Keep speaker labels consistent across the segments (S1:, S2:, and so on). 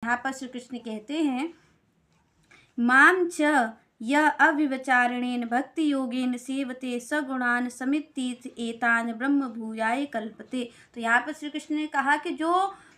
S1: यहाँ पर श्री कृष्ण कहते हैं, माम च यह अव्यवचारणेन भक्ति योगेन सेवते सगुणान समित्तीर्थ एतान ब्रह्म भूयाय कल्पते। तो यहाँ पर श्री कृष्ण ने कहा कि जो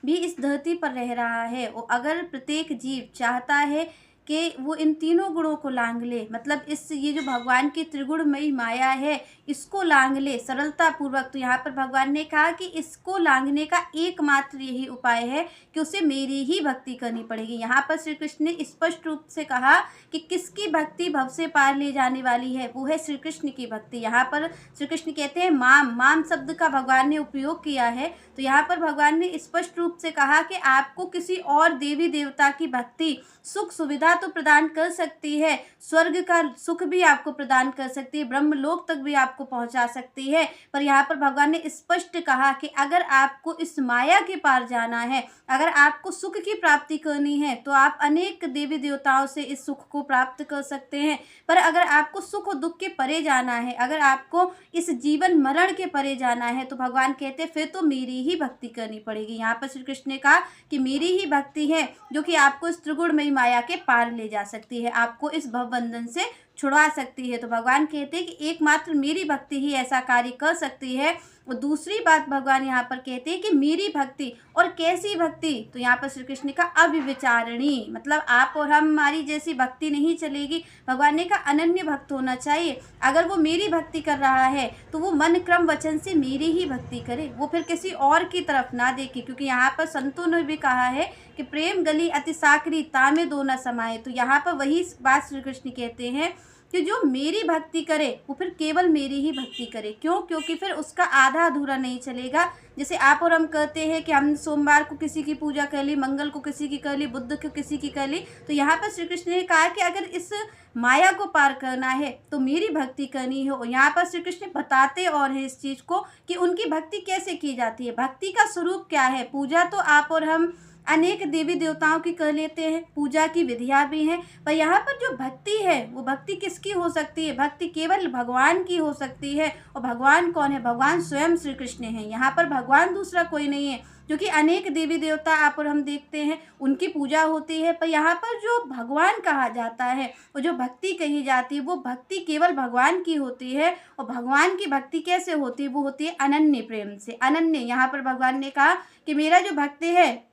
S1: भी इस धरती पर रह रहा है वो अगर प्रत्येक जीव चाहता है कि वो इन तीनों गुणों को लांघ ले, मतलब ये जो भगवान की त्रिगुणमयी माया है इसको लांघ ले सरलता पूर्वक, तो यहाँ पर भगवान ने कहा कि इसको लांघने का एकमात्र यही उपाय है कि उसे मेरी ही भक्ति करनी पड़ेगी। यहाँ पर श्री कृष्ण ने स्पष्ट रूप से कहा कि किसकी भक्ति भव से पार ले जाने वाली है, वो है श्री कृष्ण की भक्ति। यहाँ पर श्री कृष्ण कहते हैं माम, माम शब्द का भगवान ने उपयोग किया है, तो यहाँ पर भगवान ने स्पष्ट रूप से कहा कि आपको किसी और देवी देवता की भक्ति सुख सुविधा तो प्रदान कर सकती है, स्वर्ग का सुख भी आपको प्रदान कर सकती है, ब्रह्मलोक तक भी आपको पहुंचा सकती है, पर यहाँ पर भगवान ने स्पष्ट कहा कि अगर आपको इस माया के पार जाना है, अगर आपको सुख की प्राप्ति करनी है तो आप अनेक देवी देवताओं से इस सुख को प्राप्त कर सकते हैं, पर अगर आपको सुख और दुख के परे जाना है, अगर आपको इस जीवन मरण के परे जाना है, तो भगवान कहते हैं फिर तो मेरी ही भक्ति करनी पड़ेगी। यहाँ पर श्री कृष्ण ने कहा कि मेरी ही भक्ति है जो कि आपको इस त्रिगुणमयी माया के पार ले जा सकती है, आपको इस भवबंधन से छुड़वा सकती है। तो भगवान कहते हैं कि एकमात्र मेरी भक्ति ही ऐसा कार्य कर सकती है। और दूसरी बात भगवान यहाँ पर कहते हैं कि मेरी भक्ति, और कैसी भक्ति, तो यहाँ पर श्री कृष्ण का अविविचारणी, मतलब आप और हमारी जैसी भक्ति नहीं चलेगी। भगवान ने कहा अनन्य भक्त होना चाहिए। अगर वो मेरी भक्ति कर रहा है तो वो मन क्रम वचन से मेरी ही भक्ति करे, वो फिर किसी और की तरफ ना देखे, क्योंकि यहाँ पर संतों ने भी कहा है कि प्रेम गली अति साकरी तामे दो न समाये। तो यहाँ पर वही बात श्री कृष्ण कहते हैं कि जो मेरी भक्ति करे वो फिर केवल मेरी ही भक्ति करे। क्यों? क्योंकि फिर उसका आधा अधूरा नहीं चलेगा। जैसे आप और हम कहते हैं कि हम सोमवार को किसी की पूजा कर ली, मंगल को किसी की कर ली, बुध को किसी की कर ली, तो यहाँ पर श्री कृष्ण ने कहा कि अगर इस माया को पार करना है तो मेरी भक्ति करनी है। और यहाँ पर श्री कृष्ण बताते और है इस चीज़ को कि उनकी भक्ति कैसे की जाती है, भक्ति का स्वरूप क्या है। पूजा तो आप और हम अनेक देवी देवताओं की कर लेते हैं, पूजा की विधियाँ भी हैं, पर यहाँ पर जो भक्ति है वो भक्ति किसकी हो सकती है? भक्ति केवल भगवान की हो सकती है। और भगवान कौन है? भगवान स्वयं श्री कृष्ण हैं। यहाँ पर भगवान दूसरा कोई नहीं है, क्योंकि अनेक देवी देवता आप और हम देखते हैं उनकी पूजा होती है, पर यहाँ पर जो भगवान कहा जाता है, वो जो भक्ति कही जाती है, वो भक्ति केवल भगवान की होती है। और भगवान की भक्ति कैसे होती है? वो होती है अनन्य प्रेम से। अनन्य, यहाँ पर भगवान ने कहा कि मेरा जो भक्त है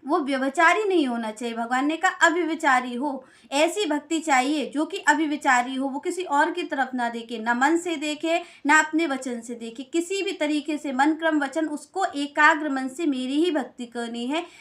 S1: वो व्यभिचारी नहीं होना चाहिए, भगवान ने कहा अव्यभिचारी हो। ऐसी भक्ति चाहिए जो कि अव्यभिचारी हो, वो किसी और की तरफ ना देखे, ना मन से देखे, ना अपने वचन से देखे, किसी भी तरीके से मन क्रम वचन उसको एकाग्र मन से मेरी ही भक्ति करनी है।